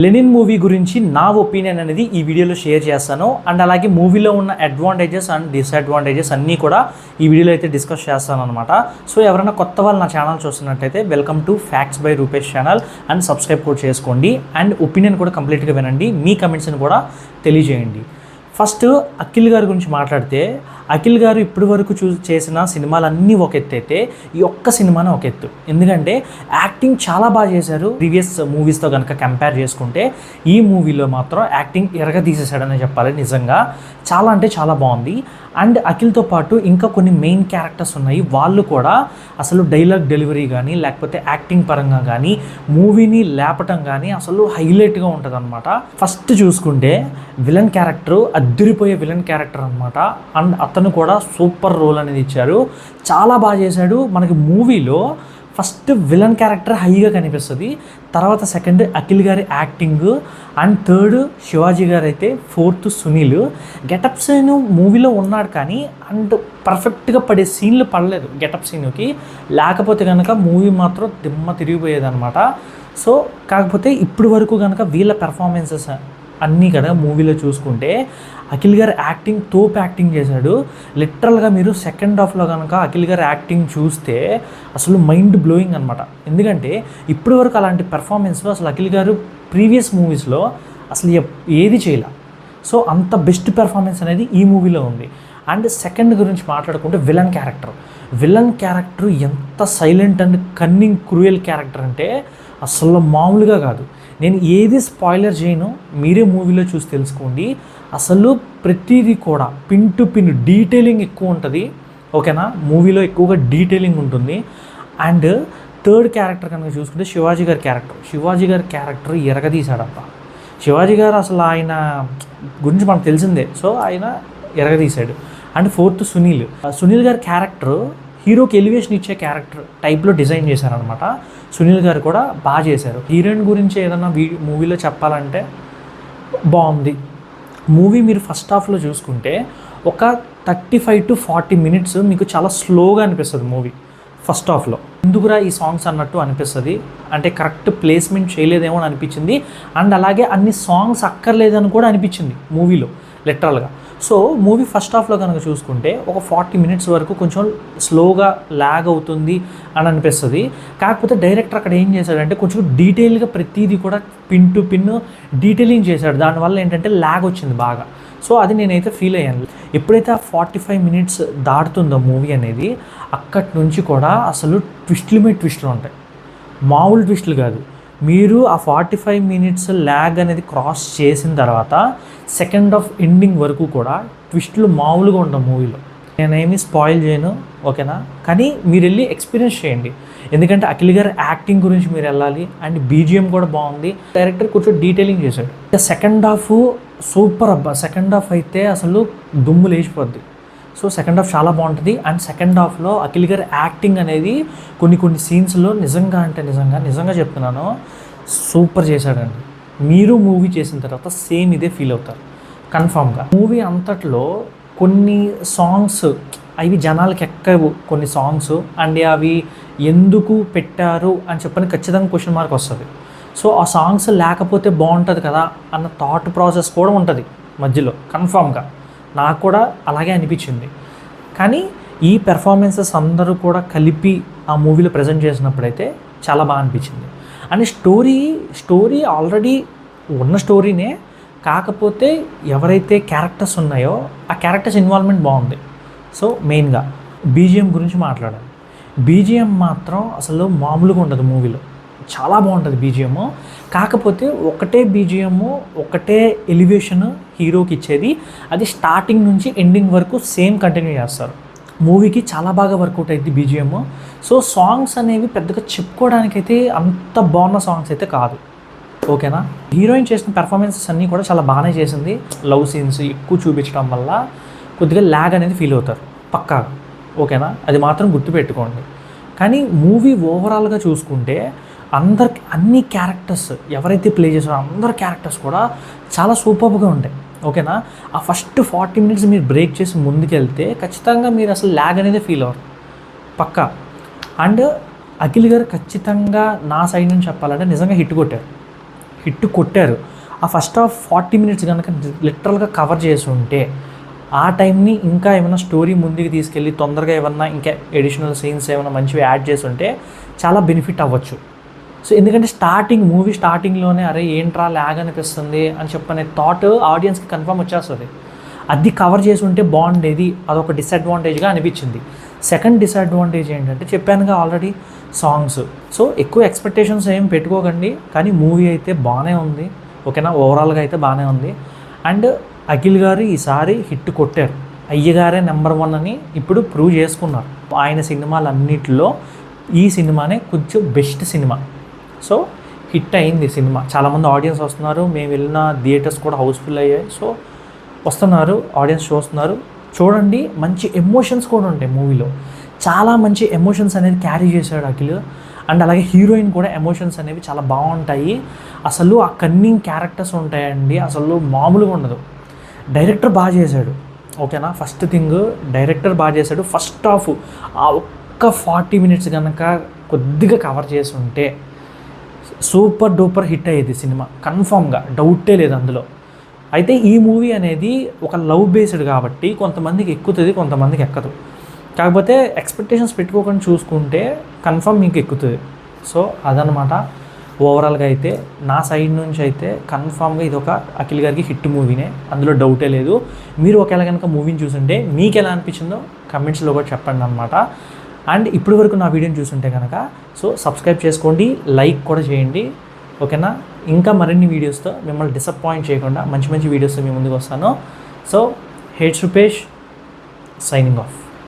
Lenin movie గురించి నా opinion అనేది ఈ వీడియోలో షేర్ చేస్తాను. అండ్ అలాగే మూవీలో ఉన్న అడ్వాంటేజెస్ అండ్ డిసడ్వాంటేజెస్ అన్నీ కూడా ఈ వీడియోలో అయితే డిస్కస్ చేస్తాను అనమాట. సో ఎవరైనా కొత్త వాళ్ళు నా ఛానల్ చూస్తున్నట్టయితే welcome to facts by Rupesh channel and subscribe కూడా చేసుకోండి. అండ్ ఒపీనియన్ కూడా కంప్లీట్గా వినండి, మీ కమెంట్స్ని కూడా తెలియజేయండి. ఫస్ట్ అఖిల్ గారి గురించి మాట్లాడితే, అఖిల్ గారు ఇప్పటి వరకు చేసిన సినిమాలన్నీ ఒక ఎత్తు అయితే ఈ ఒక్క సినిమానే ఒక ఎత్తు. ఎందుకంటే యాక్టింగ్ చాలా బాగా చేశారు. ప్రీవియస్ మూవీస్తో కనుక కంపేర్ చేసుకుంటే ఈ మూవీలో మాత్రం యాక్టింగ్ తీసేసాడని చెప్పాలి. నిజంగా చాలా అంటే చాలా బాగుంది. అండ్ అఖిల్తో పాటు ఇంకా కొన్ని మెయిన్ క్యారెక్టర్స్ ఉన్నాయి. వాళ్ళు కూడా అసలు డైలాగ్ డెలివరీ కానీ లేకపోతే యాక్టింగ్ పరంగా కానీ మూవీని లేపటం కానీ అసలు హైలైట్గా ఉంటుంది అనమాట. ఫస్ట్ చూసుకుంటే విలన్ క్యారెక్టర్ అద్దరిపోయే విలన్ క్యారెక్టర్ అనమాట. అండ్ అతను కూడా సూపర్ రోల్ అనేది ఇచ్చారు, చాలా బాగా చేశాడు. మనకి మూవీలో ఫస్ట్ విలన్ క్యారెక్టర్ హైగా కనిపిస్తుంది, తర్వాత సెకండ్ అఖిల్ గారి యాక్టింగ్, అండ్ థర్డ్ శివాజీ గారు అయితే, ఫోర్త్ సునీల్. గెటప్ సీన్ మూవీలో ఉన్నాడు కానీ అండ్ పర్ఫెక్ట్గా పడే సీన్లు పడలేదు గెటప్ సీన్కి. లేకపోతే కనుక మూవీ మాత్రం దిమ్మ తిరిగిపోయేది అనమాట. సో కాకపోతే ఇప్పుడు వరకు కనుక వీళ్ళ పెర్ఫార్మెన్సెస్ అన్నీ కదా మూవీలో చూసుకుంటే అఖిల్ గారు యాక్టింగ్ తోపు యాక్టింగ్ చేశాడు. లిటరల్గా మీరు సెకండ్ హాఫ్లో కనుక అఖిల్ గారు యాక్టింగ్ చూస్తే అసలు మైండ్ బ్లోయింగ్ అనమాట. ఎందుకంటే ఇప్పటి వరకు అలాంటి పెర్ఫార్మెన్స్లో అసలు అఖిల్ గారు ప్రీవియస్ మూవీస్లో అసలు ఏది చేయలే. సో అంత బెస్ట్ పెర్ఫార్మెన్స్ అనేది ఈ మూవీలో ఉంది. అండ్ సెకండ్ గురించి మాట్లాడుకుంటే విలన్ క్యారెక్టర్ ఎంత silent and cunning cruel character అంటే అసలు మామూలుగా కాదు. నేను ఏది స్పాయిలర్ చేయను, మీరే మూవీలో చూసి తెలుసుకోండి. అసలు ప్రతిదీ కూడా పిన్ టు పిన్ డీటెయిలింగ్ ఎక్కువ ఉంటుంది, ఓకేనా. మూవీలో ఎక్కువగా డీటెయిలింగ్ ఉంటుంది. అండ్ థర్డ్ క్యారెక్టర్ కనుక చూసుకుంటే శివాజీ గారి క్యారెక్టర్ ఎరగదీశాడబ్బ. శివాజీ గారు అసలు ఆయన గురించి మనకు తెలిసిందే, సో ఆయన ఎరగదీశాడు. అండ్ ఫోర్త్ సునీల్ గారి క్యారెక్టర్ హీరోకి ఎలివేషన్ ఇచ్చే క్యారెక్టర్ టైప్లో డిజైన్ చేశారనమాట. సునీల్ గారు కూడా బాగా చేశారు. హీరోయిన్ గురించి ఏదన్నా మూవీలో చెప్పాలంటే బాగుంది. మూవీ మీరు ఫస్ట్ హాఫ్లో చూసుకుంటే ఒక 35 to 40 minutes మీకు చాలా స్లోగా అనిపిస్తుంది మూవీ ఫస్ట్ హాఫ్లో. ఎందుకురా ఈ సాంగ్స్ అన్నట్టు అనిపిస్తుంది, అంటే కరెక్ట్ ప్లేస్మెంట్ చేయలేదేమో అని అనిపించింది. అండ్ అలాగే అన్ని సాంగ్స్ అక్కర్లేదని కూడా అనిపించింది మూవీలో లిటరల్గా. సో మూవీ ఫస్ట్ హాఫ్లో కనుక చూసుకుంటే ఒక 40 minutes వరకు కొంచెం స్లోగా ల్యాగ్ అవుతుంది అని అనిపిస్తుంది. కాకపోతే డైరెక్టర్ అక్కడ ఏం చేశాడంటే కొంచెం డీటెయిల్గా ప్రతిదీ కూడా పిన్ టు పిన్ డీటెయిలింగ్ చేశాడు. దానివల్ల ఏంటంటే ల్యాగ్ వచ్చింది బాగా. సో అది నేనైతే ఫీల్ అయ్యాను. ఎప్పుడైతే ఆ 45 minutes దాటుతుందో మూవీ అనేది, అక్కడి నుంచి కూడా అసలు ట్విస్టులు మీద ట్విస్టులు ఉంటాయి, మామూలు ట్విస్టులు కాదు. మీరు ఆ 45 minutes ల్యాగ్ అనేది క్రాస్ చేసిన తర్వాత సెకండ్ హాఫ్ ఎండింగ్ వరకు కూడా ట్విస్టులు మామూలుగా ఉంటాం మూవీలో. నేనేమి స్పాయిల్ చేయను, ఓకేనా. కానీ మీరు వెళ్ళి ఎక్స్పీరియన్స్ చేయండి, ఎందుకంటే అఖిల్ గారి యాక్టింగ్ గురించి మీరు వెళ్ళాలి. అండ్ బీజిఎం కూడా బాగుంది, డైరెక్టర్ కొంచెం డీటెయిలింగ్ చేశాడు. సెకండ్ హాఫ్ సూపర్ అబ్బా. సెకండ్ హాఫ్ అయితే అసలు దుమ్ము లేచిపోద్ది. సో సెకండ్ హాఫ్ చాలా బాగుంటుంది. అండ్ సెకండ్ హాఫ్లో అఖిల్ గారి యాక్టింగ్ అనేది కొన్ని సీన్స్లో నిజంగా చెప్తున్నాను, సూపర్ చేశాడండి. మీరు మూవీ చేసిన తర్వాత సేమ్ ఇదే ఫీల్ అవుతారు కన్ఫామ్గా. మూవీ అంతట్లో కొన్ని సాంగ్స్ అవి జనాలకి ఎక్కవు, కొన్ని సాంగ్స్. అండ్ అవి ఎందుకు పెట్టారు అని చెప్పని ఖచ్చితంగా క్వశ్చన్ మార్క్ వస్తుంది. సో ఆ సాంగ్స్ లేకపోతే బాగుంటుంది కదా అన్న థాట్ ప్రాసెస్ కూడా ఉంటుంది మధ్యలో కన్ఫామ్గా. నాకు కూడా అలాగే అనిపించింది. కానీ ఈ పెర్ఫార్మెన్సెస్ అందరూ కూడా కలిపి ఆ మూవీలో ప్రజెంట్ చేసినప్పుడైతే చాలా బాగా అనిపించింది. అండ్ స్టోరీ ఆల్రెడీ ఉన్న స్టోరీనే, కాకపోతే ఎవరైతే క్యారెక్టర్స్ ఉన్నాయో ఆ క్యారెక్టర్స్ ఇన్వాల్వ్మెంట్ బాగుంది. సో మెయిన్గా బీజిఎం గురించి మాట్లాడాలి. బీజిఎం మాత్రం అసలు మామూలుగా ఉండదు మూవీలో, చాలా బాగుంటుంది బీజిఎం. కాకపోతే ఒకటే బీజిఎం, ఒకటే ఎలివేషన్ హీరోకి ఇచ్చేది, అది స్టార్టింగ్ నుంచి ఎండింగ్ వరకు సేమ్ కంటిన్యూ చేస్తారు. మూవీకి చాలా బాగా వర్కౌట్ అయింది బీజిఎం. సో సాంగ్స్ అనేవి పెద్దగా చెప్పుకోవడానికైతే అంత బాగున్న సాంగ్స్ అయితే కాదు, ఓకేనా. హీరోయిన్ చేసిన పెర్ఫార్మెన్సెస్ అన్నీ కూడా చాలా బాగానే చేసింది. లవ్ సీన్స్ ఎక్కువ చూపించడం వల్ల కొద్దిగా ల్యాగ్ అనేది ఫీల్ అవుతారు పక్కా, ఓకేనా. అది మాత్రం గుర్తుపెట్టుకోండి. కానీ మూవీ ఓవరాల్గా చూసుకుంటే అన్ని క్యారెక్టర్స్ ఎవరైతే ప్లే చేస్తారో అందరు క్యారెక్టర్స్ కూడా చాలా సూపర్గా ఉంటాయి, ఓకేనా. ఆ ఫస్ట్ 40 minutes మీరు బ్రేక్ చేసి ముందుకెళ్తే ఖచ్చితంగా మీరు అసలు ల్యాగ్ అనేది ఫీల్ అవ్వరు పక్కా. అండ్ అఖిల్ గారు ఖచ్చితంగా నా సైడ్ నుంచి చెప్పాలంటే నిజంగా హిట్ కొట్టారు. హిట్ కొట్టారు. ఆ ఫస్ట్ హాఫ్ 40 మినిట్స్ కనుక లిటరల్గా కవర్ చేసి ఉంటే ఆ టైంని ఇంకా ఏమైనా స్టోరీ ముందుకు తీసుకెళ్ళి తొందరగా ఏమన్నా ఇంకా ఎడిషనల్ సీన్స్ ఏమైనా మంచివి యాడ్ చేసి ఉంటే చాలా బెనిఫిట్ అవ్వచ్చు. సో ఎందుకంటే మూవీ స్టార్టింగ్లోనే అరే ఏంట్రా ల్యాగ్ అనిపిస్తుంది అని చెప్పనే థాట్ ఆడియన్స్కి కన్ఫర్మ్ వచ్చేస్తుంది. అది కవర్ చేసి ఉంటే బాగుండేది, అదొక డిసడ్వాంటేజ్గా అనిపించింది. సెకండ్ డిసడ్వాంటేజ్ ఏంటంటే చెప్పానుగా ఆల్రెడీ, సాంగ్స్. సో ఎక్కువ ఎక్స్పెక్టేషన్స్ ఏం పెట్టుకోకండి, కానీ మూవీ అయితే బాగానే ఉంది. ఓకేనా, ఓవరాల్గా అయితే బాగానే ఉంది. అండ్ అఖిల్ గారు ఈసారి హిట్ కొట్టారు. అయ్యగారే నెంబర్ 1 అని ఇప్పుడు ప్రూవ్ చేసుకున్నారు. ఆయన సినిమాలన్నిటిలో ఈ సినిమానే కొంచెం బెస్ట్ సినిమా. సో హిట్ అయింది సినిమా, చాలామంది ఆడియన్స్ వస్తున్నారు. మేము వెళ్ళిన థియేటర్స్ కూడా హౌస్ఫుల్ అయ్యాయి. సో వస్తున్నారు, ఆడియన్స్ చూస్తున్నారు. చూడండి, మంచి ఎమోషన్స్ కూడా ఉంటాయి మూవీలో. చాలా మంచి ఎమోషన్స్ అనేది క్యారీ చేశాడు అఖిల్. అండ్ అలాగే హీరోయిన్ కూడా ఎమోషన్స్ అనేవి చాలా బాగుంటాయి. అసలు ఆ కన్నింగ్ క్యారెక్టర్స్ ఉంటాయండి, అసలు మామూలుగా ఉండదు. డైరెక్టర్ బాగా చేశాడు. ఓకేనా, ఫస్ట్ థింగ్ డైరెక్టర్ బాగా చేశాడు. ఫస్ట్ హాఫ్ ఆ ఒక్క 40 మినిట్స్ కనుక కొద్దిగా కవర్ చేసి ఉంటే సూపర్ డూపర్ హిట్ అయ్యేది సినిమా, కన్ఫామ్గా, డౌటే లేదు అందులో. అయితే ఈ మూవీ అనేది ఒక లవ్ బేస్డ్ కాబట్టి కొంతమందికి ఎక్కుతుంది, కొంతమందికి ఎక్కదు. కాకపోతే ఎక్స్పెక్టేషన్స్ పెట్టుకోకుండా చూసుకుంటే కన్ఫర్మ్ మీకు ఎక్కుతుంది. సో అదనమాట. ఓవరాల్గా అయితే నా సైడ్ నుంచి అయితే కన్ఫామ్గా ఇది ఒక అఖిల్ గారికి హిట్ మూవీనే, అందులో డౌటే లేదు. మీరు ఒకవేళ కనుక మూవీని చూసుంటే మీకు ఎలా అనిపించిందో కమెంట్స్లో కూడా చెప్పండి అనమాట. అండ్ ఇప్పటి వరకు నా వీడియోని చూసుంటే కనుక సో సబ్స్క్రైబ్ చేసుకోండి, లైక్ కూడా చేయండి. ఓకేనా, ఇంకా మరిన్ని వీడియోస్తో మిమ్మల్ని డిసప్పాయింట్ చేయకుండా మంచి మంచి వీడియోస్తో మీ ముందుకు వస్తాను. So that's Rupesh, signing of.